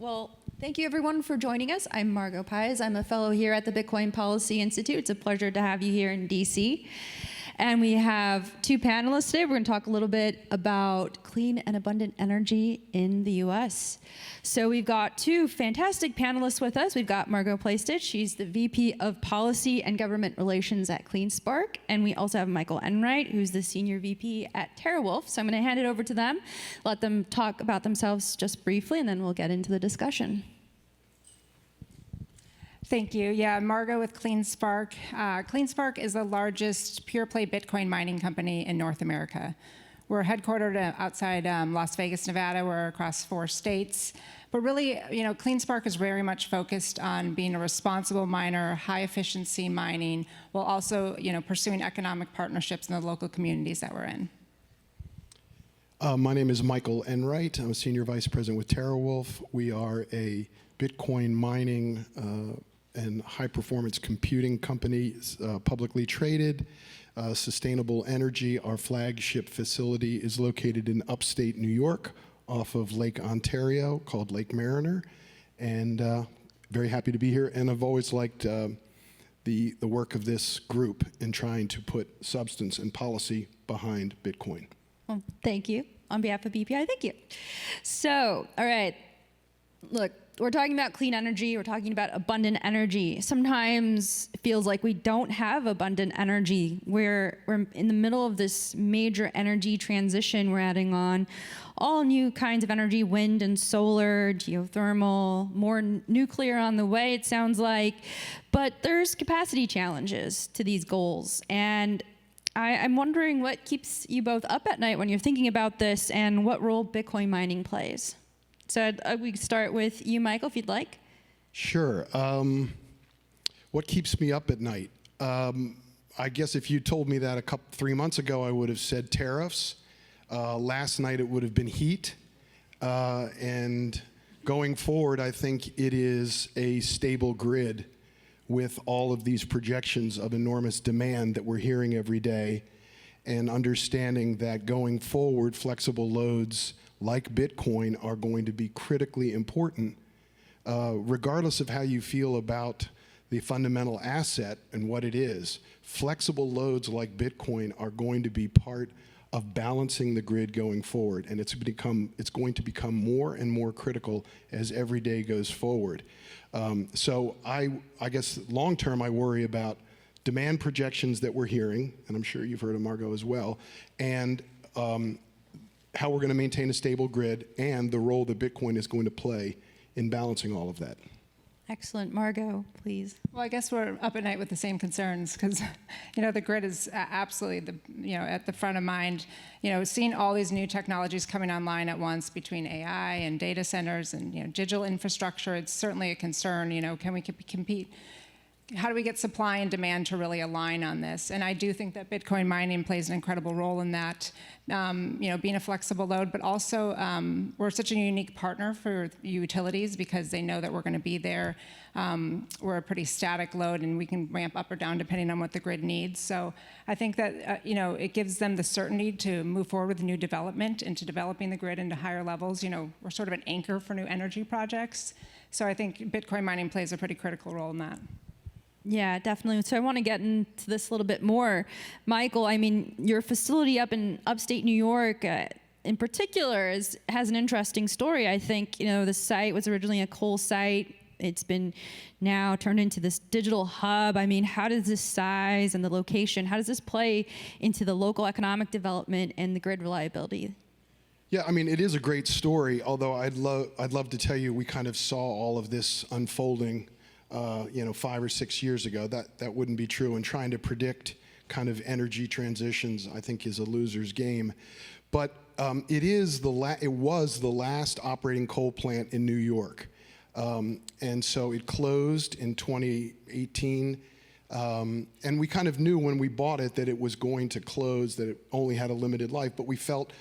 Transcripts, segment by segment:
Well, thank you everyone for joining us. I'm Margot Pies. I'm a fellow here at the Bitcoin Policy Institute. It's a pleasure to have you here in DC. And we have two panelists today. We're going to talk a little bit about clean and abundant energy in the US. So we've got two fantastic panelists with us. We've got Margot Plaisted. She's the VP of Policy and Government Relations at CleanSpark. And we also have Michael Enright, who's the Senior VP at TeraWulf. So I'm going to hand it over to them, let them talk about themselves just briefly, and then we'll get into the discussion. Thank you. Yeah, Margot with CleanSpark. CleanSpark is the largest pure-play Bitcoin mining company in North America. We're headquartered outside Las Vegas, Nevada. We're across 4 states. But really, CleanSpark is very much focused on being a responsible miner, high-efficiency mining, while also, pursuing economic partnerships in the local communities that we're in. My name is Michael Enright. I'm a Senior Vice President with TeraWulf. We are a Bitcoin mining and high-performance computing company, publicly traded. Sustainable Energy, our flagship facility, is located in upstate New York off of Lake Ontario, called Lake Mariner. And very happy to be here. And I've always liked the work of this group in trying to put substance and policy behind Bitcoin. Well, thank you. On behalf of BPI, thank you. So, all right, look, we're talking about clean energy, we're talking about abundant energy. Sometimes it feels like we don't have abundant energy. We're in the middle of this major energy transition. We're adding on all new kinds of energy, wind and solar, geothermal, more nuclear on the way, it sounds like. But there's capacity challenges to these goals. And I'm wondering what keeps you both up at night when you're thinking about this, and what role Bitcoin mining plays. So we start with you, Michael, if you'd like. Sure. What keeps me up at night? I guess if you told me that 3 months ago, I would have said tariffs. Last night it would have been heat. And going forward, I think it is a stable grid with all of these projections of enormous demand that we're hearing every day, and understanding that going forward, flexible loads like Bitcoin are going to be critically important, regardless of how you feel about the fundamental asset and what it is. Flexible loads like Bitcoin are going to be part of balancing the grid going forward, and it's going to become more and more critical as every day goes forward. So I guess long term, I worry about demand projections that we're hearing, and I'm sure you've heard of Margot as well, and how we're going to maintain a stable grid, and the role that Bitcoin is going to play in balancing all of that. Excellent. Margot, please. Well, I guess we're up at night with the same concerns, because the grid is absolutely at the front of mind. Seeing all these new technologies coming online at once between AI and data centers and digital infrastructure, it's certainly a concern. Can we compete? How do we get supply and demand to really align on this? And I do think that Bitcoin mining plays an incredible role in that, being a flexible load, but also we're such a unique partner for utilities because they know that we're going to be there. We're a pretty static load, and we can ramp up or down depending on what the grid needs. So I think that it gives them the certainty to move forward with new development into developing the grid into higher levels. We're sort of an anchor for new energy projects. So I think Bitcoin mining plays a pretty critical role in that. Yeah, definitely. So I want to get into this a little bit more. Michael, I mean, your facility up in upstate New York in particular has an interesting story. I think, the site was originally a coal site. It's been now turned into this digital hub. I mean, how does this size and the location, how does this play into the local economic development and the grid reliability? Yeah, I mean, it is a great story, although I'd love to tell you we kind of saw all of this unfolding 5 or 6 years ago. That wouldn't be true, and trying to predict kind of energy transitions, I think, is a loser's game. But it was the last operating coal plant in New York, and so it closed in 2018. And we kind of knew when we bought it that it was going to close, that it only had a limited life. But we felt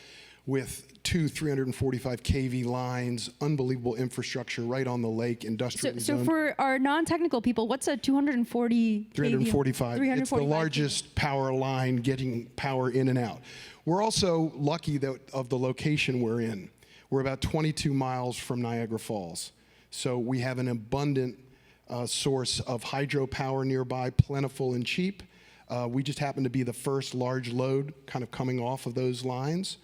with 2 345 kV lines, unbelievable infrastructure right on the lake, industrially zoned. So for our non-technical people, what's a 240 kV? 345. It's the largest power line getting power in and out. We're also lucky that of the location we're in. We're about 22 miles from Niagara Falls. So we have an abundant source of hydropower nearby, plentiful and cheap. We just happen to be the first large load kind of coming off of those lines.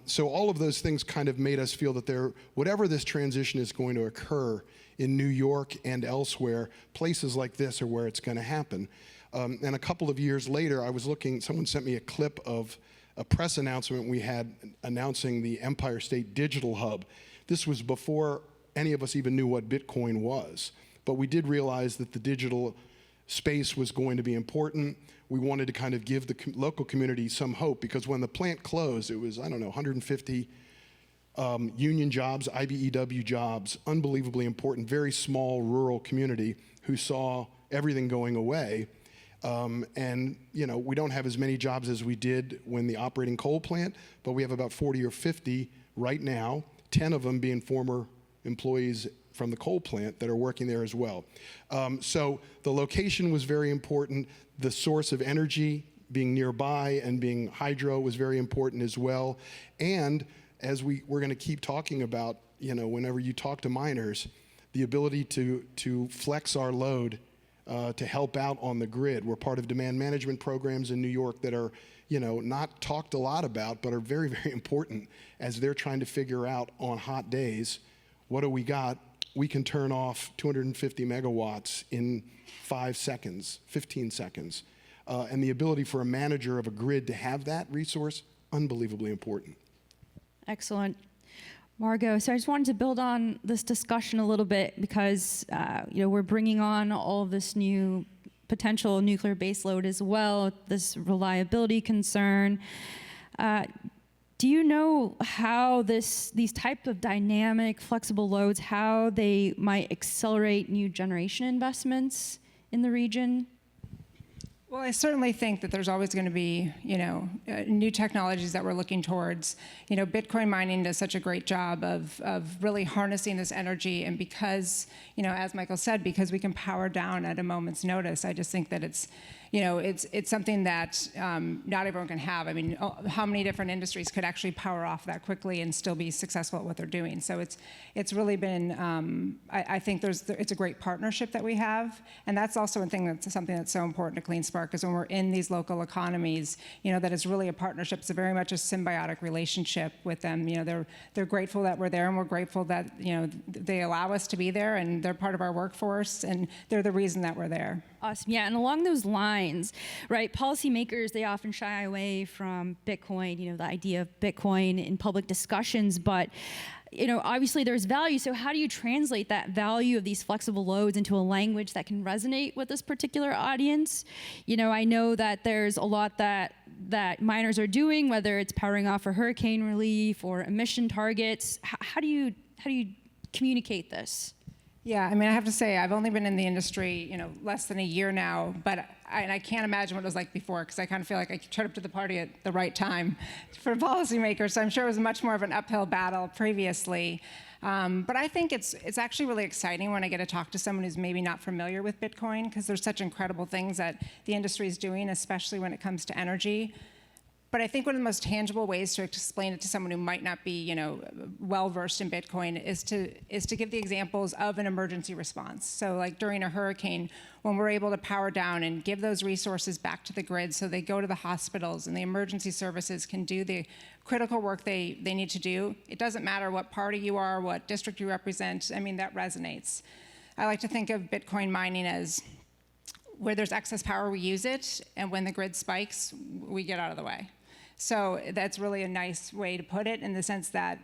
So all of those things kind of made us feel that whatever this transition is going to occur in New York and elsewhere, places like this are where it's going to happen. And a couple of years later, I was looking, someone sent me a clip of a press announcement we had announcing the Empire State Digital Hub. This was before any of us even knew what Bitcoin was. But we did realize that the digital space was going to be important. We wanted to kind of give the local community some hope, because when the plant closed, it was, 150 union jobs, IBEW jobs, unbelievably important, very small rural community who saw everything going away. And we don't have as many jobs as we did when the operating coal plant, but we have about 40 or 50 right now, 10 of them being former employees from the coal plant that are working there as well. So the location was very important. The source of energy being nearby and being hydro was very important as well. And as we're going to keep talking about, whenever you talk to miners, the ability to flex our load to help out on the grid. We're part of demand management programs in New York that are, not talked a lot about, but are very, very important as they're trying to figure out on hot days, what do we got? We can turn off 250 megawatts in 5 seconds, 15 seconds. And the ability for a manager of a grid to have that resource, unbelievably important. Excellent. Margot, so I just wanted to build on this discussion a little bit because, we're bringing on all of this new potential nuclear baseload as well, this reliability concern. Do you know how these type of dynamic, flexible loads, how they might accelerate new generation investments in the region? Well, I certainly think that there's always going to be, new technologies that we're looking towards. Bitcoin mining does such a great job of really harnessing this energy, and because, as Michael said, because we can power down at a moment's notice, I just think that it's something that not everyone can have. I mean, how many different industries could actually power off that quickly and still be successful at what they're doing? So it's really been, I think it's a great partnership that we have, and that's also something that's so important to Clean Spark, is when we're in these local economies, that it's really a partnership. It's very much a symbiotic relationship with them. They're grateful that we're there, and we're grateful that they allow us to be there, and they're part of our workforce, and they're the reason that we're there. Awesome. Yeah, and along those lines, right, policymakers, they often shy away from Bitcoin, the idea of Bitcoin in public discussions, but obviously there's value. So how do you translate that value of these flexible loads into a language that can resonate with this particular audience? I know that there's a lot that miners are doing, whether it's powering off for hurricane relief or emission targets. How do you communicate this? Yeah, I mean, I have to say, I've only been in the industry, less than a year now, but I can't imagine what it was like before, because I kind of feel like I showed up to the party at the right time for policymakers, so I'm sure it was much more of an uphill battle previously. But I think it's actually really exciting when I get to talk to someone who's maybe not familiar with Bitcoin, because there's such incredible things that the industry is doing, especially when it comes to energy. But I think one of the most tangible ways to explain it to someone who might not be, well-versed in Bitcoin is to give the examples of an emergency response. So like during a hurricane, when we're able to power down and give those resources back to the grid so they go to the hospitals and the emergency services can do the critical work they need to do. It doesn't matter what party you are, what district you represent. I mean, that resonates. I like to think of Bitcoin mining as where there's excess power, we use it, and when the grid spikes, we get out of the way. So that's really a nice way to put it, in the sense that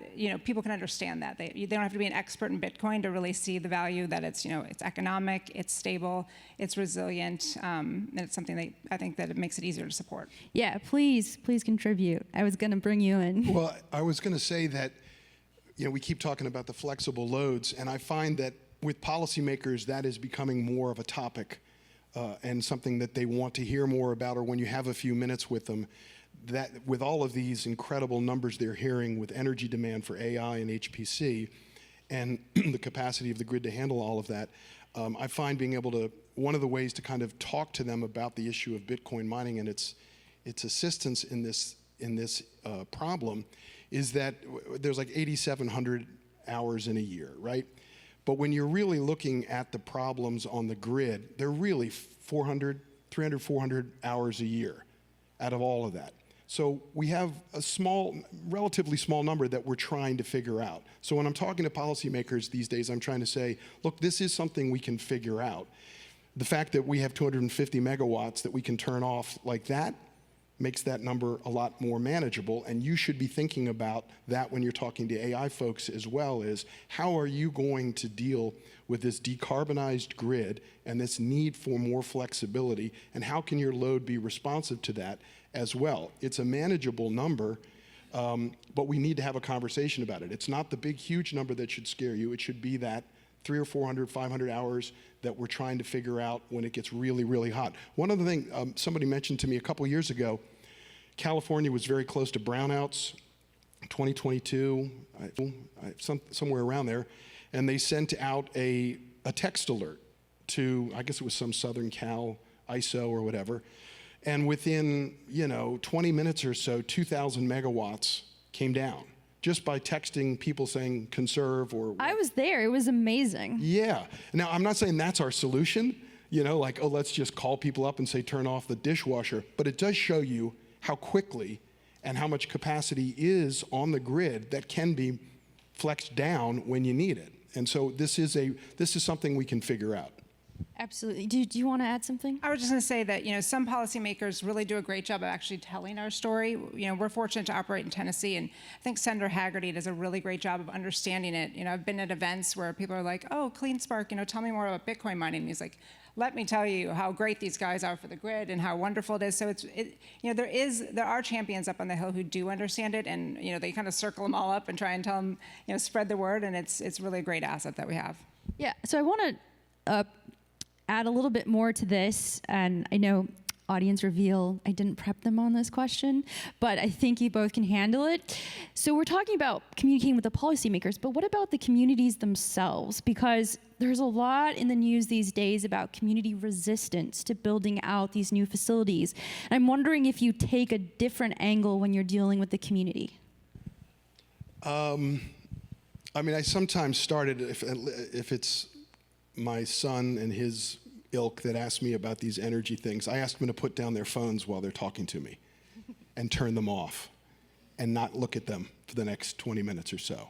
people can understand that they don't have to be an expert in Bitcoin to really see the value that it's it's economic, it's stable, it's resilient, and it's something that I think that it makes it easier to support. Yeah, please contribute. I was going to bring you in. Well, I was going to say that we keep talking about the flexible loads, and I find that with policymakers that is becoming more of a topic and something that they want to hear more about, or when you have a few minutes with them. That with all of these incredible numbers they're hearing with energy demand for AI and HPC and the capacity of the grid to handle all of that, I find being able to, one of the ways to kind of talk to them about the issue of Bitcoin mining and its assistance in this problem is that there's like 8,700 hours in a year, right? But when you're really looking at the problems on the grid, they're really 300, 400 hours a year out of all of that. So we have a small, relatively small number that we're trying to figure out. So when I'm talking to policymakers these days, I'm trying to say, look, this is something we can figure out. The fact that we have 250 megawatts that we can turn off like that makes that number a lot more manageable, and you should be thinking about that when you're talking to AI folks as well, is how are you going to deal with this decarbonized grid and this need for more flexibility, and how can your load be responsive to that as well? It's a manageable number, but we need to have a conversation about it. It's not the big, huge number that should scare you. It should be that 300 or 400, 500 hours that we're trying to figure out when it gets really, really hot. One other thing somebody mentioned to me a couple years ago, California was very close to brownouts, 2022, somewhere around there, and they sent out a text alert to, I guess it was some Southern Cal ISO or whatever, and within 20 minutes or so, 2,000 megawatts came down just by texting people saying conserve or. I was there. It was amazing. Yeah. Now, I'm not saying that's our solution, like, oh, let's just call people up and say turn off the dishwasher, but it does show you how quickly and how much capacity is on the grid that can be flexed down when you need it. And so this is something we can figure out. Absolutely. Do you want to add something? I was just going to say that, some policymakers really do a great job of actually telling our story. We're fortunate to operate in Tennessee, and I think Senator Haggerty does a really great job of understanding it. I've been at events where people are like, oh, CleanSpark, tell me more about Bitcoin mining. And he's like, let me tell you how great these guys are for the grid and how wonderful it is. So there are champions up on the Hill who do understand it, and they kind of circle them all up and try and tell them, spread the word, and it's really a great asset that we have. Yeah. So I want to add a little bit more to this, and I know audience reveal, I didn't prep them on this question, but I think you both can handle it. So we're talking about communicating with the policymakers, but what about the communities themselves? Because there's a lot in the news these days about community resistance to building out these new facilities. And I'm wondering if you take a different angle when you're dealing with the community. I sometimes started, if it's my son and his ilk that ask me about these energy things, I ask them to put down their phones while they're talking to me and turn them off and not look at them for the next 20 minutes or so.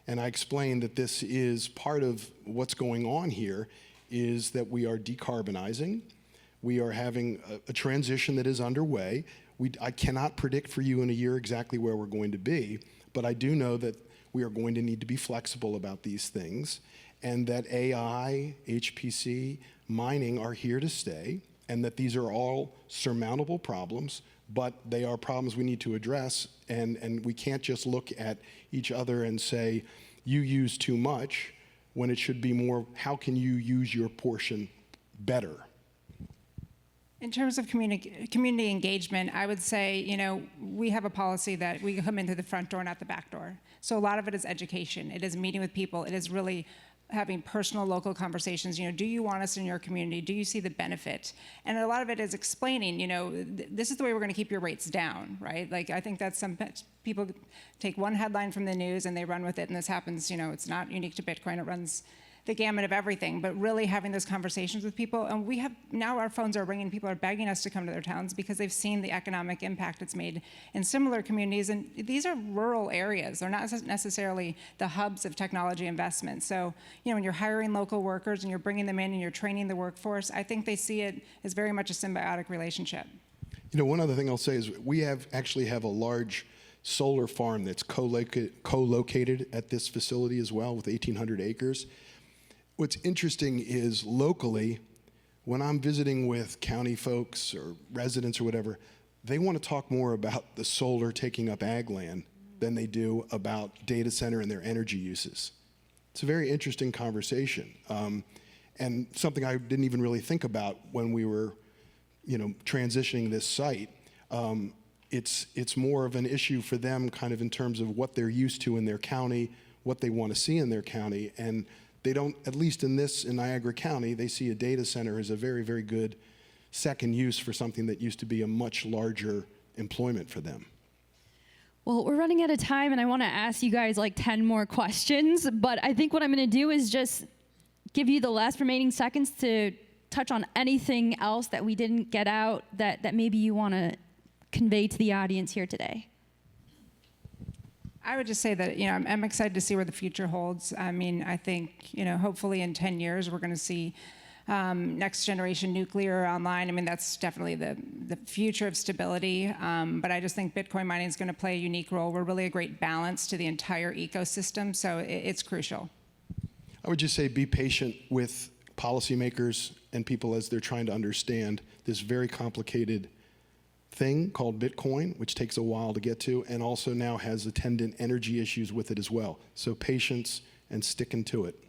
And I explain that this is part of what's going on here, is that we are decarbonizing. We are having a transition that is underway. I cannot predict for you in a year exactly where we're going to be, but I do know that we are going to need to be flexible about these things, and that AI, HPC, mining are here to stay, and that these are all surmountable problems, but they are problems we need to address, and we can't just look at each other and say, you use too much, when it should be more, how can you use your portion better? In terms of community engagement, I would say, we have a policy that we come in through the front door, not the back door. So a lot of it is education. It is meeting with people. It is really having personal local conversations. Do you want us in your community? Do you see the benefit? And a lot of it is explaining, this is the way we're going to keep your rates down, right? Like, I think that some people take one headline from the news and they run with it, and this happens, it's not unique to Bitcoin. It runs the gamut of everything, but really having those conversations with people. And we have, now our phones are ringing, people are begging us to come to their towns because they've seen the economic impact it's made in similar communities. And these are rural areas. They're not necessarily the hubs of technology investment. So, when you're hiring local workers and you're bringing them in and you're training the workforce, I think they see it as very much a symbiotic relationship. One other thing I'll say is we actually have a large solar farm that's co-located at this facility as well, with 1,800 acres. What's interesting is locally, when I'm visiting with county folks or residents or whatever, they want to talk more about the solar taking up ag land than they do about data center and their energy uses. It's a very interesting conversation, and something I didn't even really think about when we were, transitioning this site. It's more of an issue for them, kind of in terms of what they're used to in their county, what they want to see in their county, and they don't, at least in Niagara County, they see a data center as a very, very good second use for something that used to be a much larger employment for them. Well, we're running out of time, and I want to ask you guys like 10 more questions, but I think what I'm going to do is just give you the last remaining seconds to touch on anything else that we didn't get out that maybe you want to convey to the audience here today. I would just say that, I'm excited to see where the future holds. I mean, I think, hopefully in 10 years, we're going to see next generation nuclear online. I mean, that's definitely the future of stability. But I just think Bitcoin mining is going to play a unique role. We're really a great balance to the entire ecosystem, so it's crucial. I would just say be patient with policymakers and people as they're trying to understand this very complicated thing called Bitcoin, which takes a while to get to, and also now has attendant energy issues with it as well. So patience and sticking to it.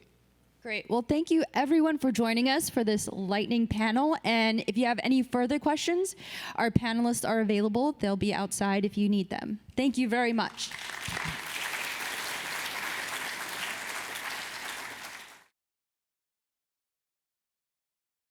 Great. Well, thank you everyone for joining us for this lightning panel. And if you have any further questions, our panelists are available. They'll be outside if you need them. Thank you very much.